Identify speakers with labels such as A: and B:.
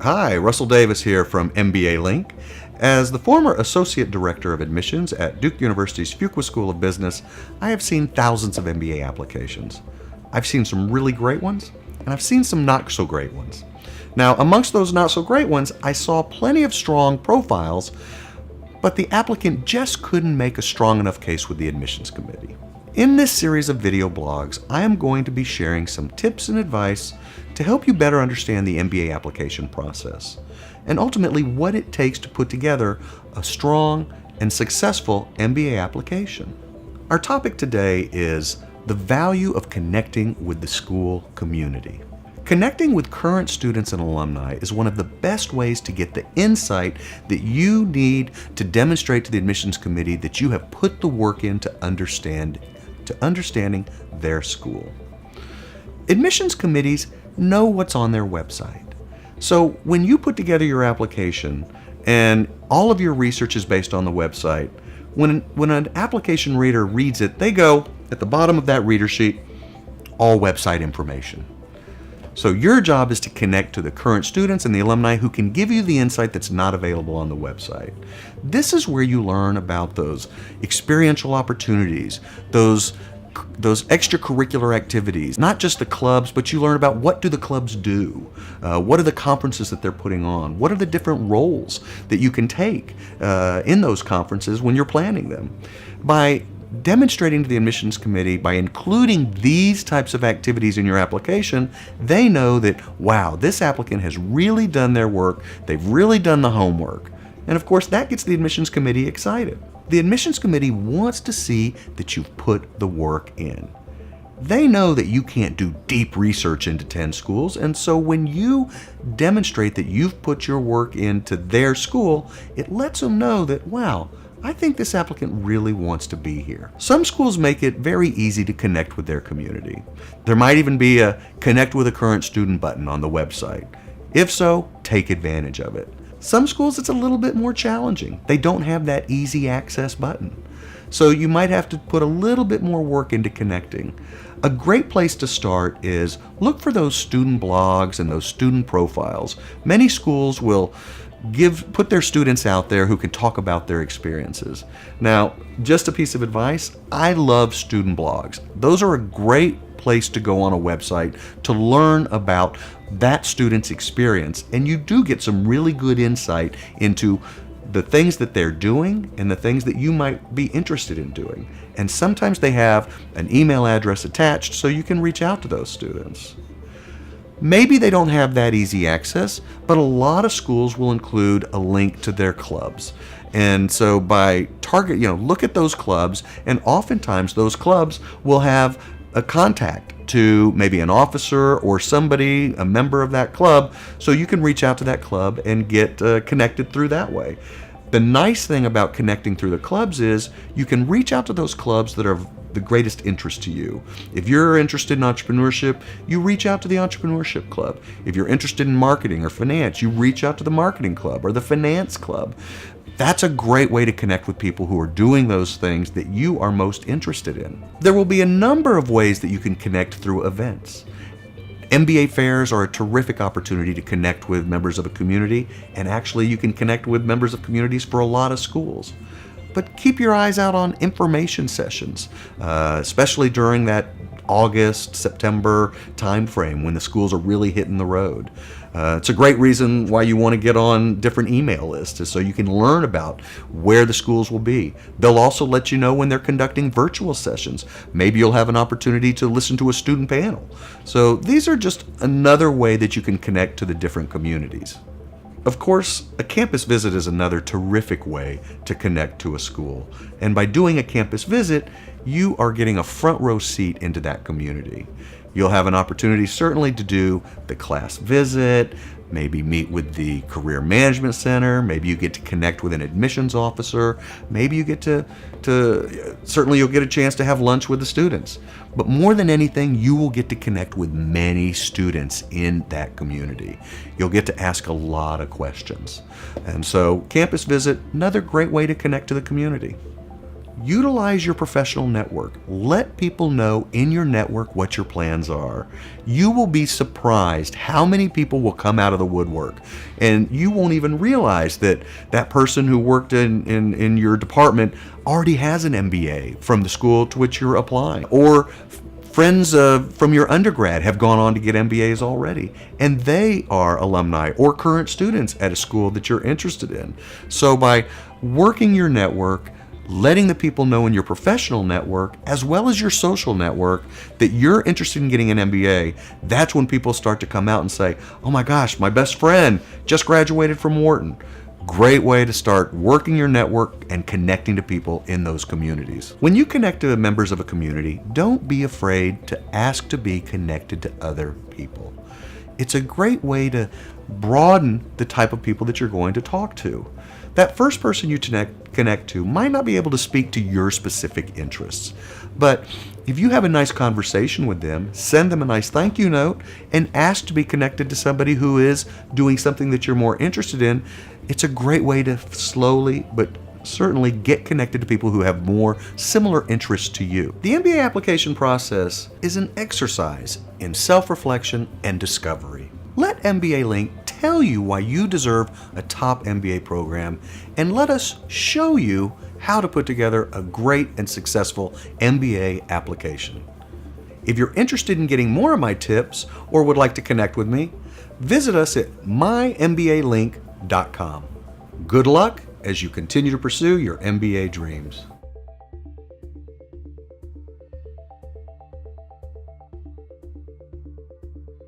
A: Hi, Russell Davis here from MBA Link. As the former Associate Director of Admissions at Duke University's Fuqua School of Business, I have seen thousands of MBA applications. I've seen some really great ones, and I've seen some not so great ones. Now, amongst those not so great ones, I saw plenty of strong profiles, but the applicant just couldn't make a strong enough case with the admissions committee. In this series of video blogs, I am going to be sharing some tips and advice to help you better understand the MBA application process, and ultimately what it takes to put together a strong and successful MBA application. Our topic today is the value of connecting with the school community. Connecting with current students and alumni is one of the best ways to get the insight that you need to demonstrate to the admissions committee that you have put the work into understanding their school. Admissions committees know what's on their website. So when you put together your application and all of your research is based on the website, when an application reader reads it, they go at the bottom of that reader sheet, all website information. So your job is to connect to the current students and the alumni who can give you the insight that's not available on the website. This is where you learn about those experiential opportunities, those extracurricular activities, not just the clubs, but you learn about what do the clubs do, what are the conferences that they're putting on, what are the different roles that you can take in those conferences when you're planning them. By demonstrating to the admissions committee, by including these types of activities in your application, they know that, wow, this applicant has really done their work, they've really done the homework. And of course, that gets the admissions committee excited. The admissions committee wants to see that you've put the work in. They know that you can't do deep research into 10 schools, and so when you demonstrate that you've put your work into their school, it lets them know that, wow, I think this applicant really wants to be here. Some schools make it very easy to connect with their community. There might even be a Connect with a Current Student button on the website. If so, take advantage of it. Some schools it's a little bit more challenging. They don't have that easy access button. So you might have to put a little bit more work into connecting. A great place to start is look for those student blogs and those student profiles. Many schools will put their students out there who can talk about their experiences. Now, just a piece of advice, I love student blogs. Those are a great place to go on a website to learn about that student's experience, and you do get some really good insight into the things that they're doing and the things that you might be interested in doing. And sometimes they have an email address attached so you can reach out to those students. Maybe they don't have that easy access, but a lot of schools will include a link to their clubs. And so by look at those clubs, and oftentimes those clubs will have a contact to maybe an officer or somebody, a member of that club, so you can reach out to that club and get connected through that way. The nice thing about connecting through the clubs is you can reach out to those clubs that are the greatest interest to you. If you're interested in entrepreneurship, you reach out to the entrepreneurship club. If you're interested in marketing or finance, you reach out to the marketing club or the finance club. That's a great way to connect with people who are doing those things that you are most interested in. There will be a number of ways that you can connect through events. MBA fairs are a terrific opportunity to connect with members of a community, and actually you can connect with members of communities for a lot of schools. But keep your eyes out on information sessions, especially during that August, September timeframe when the schools are really hitting the road. It's a great reason why you want to get on different email lists, is so you can learn about where the schools will be. They'll also let you know when they're conducting virtual sessions. Maybe you'll have an opportunity to listen to a student panel. So these are just another way that you can connect to the different communities. Of course, a campus visit is another terrific way to connect to a school. And by doing a campus visit, you are getting a front row seat into that community. You'll have an opportunity certainly to do the class visit, maybe meet with the Career Management Center, maybe you get to connect with an admissions officer, maybe you get certainly you'll get a chance to have lunch with the students. But more than anything, you will get to connect with many students in that community. You'll get to ask a lot of questions. And so campus visit, another great way to connect to the community. Utilize your professional network. Let people know in your network what your plans are. You will be surprised how many people will come out of the woodwork, and you won't even realize that that person who worked in your department already has an MBA from the school to which you're applying, or friends from your undergrad have gone on to get MBAs already, and they are alumni or current students at a school that you're interested in. So by working your network, letting the people know in your professional network as well as your social network that you're interested in getting an MBA, that's when people start to come out and say, oh my gosh, my best friend just graduated from Wharton. Great way to start working your network and connecting to people in those communities. When you connect to the members of a community, don't be afraid to ask to be connected to other people. It's a great way to broaden the type of people that you're going to talk to. That first person you connect to might not be able to speak to your specific interests, but if you have a nice conversation with them, send them a nice thank you note and ask to be connected to somebody who is doing something that you're more interested in. It's a great way to slowly but certainly get connected to people who have more similar interests to you. The MBA application process is an exercise in self-reflection and discovery. Let MBA Link tell you why you deserve a top MBA program, and let us show you how to put together a great and successful MBA application. If you're interested in getting more of my tips or would like to connect with me, visit us at mymbalink.com. Good luck as you continue to pursue your MBA dreams.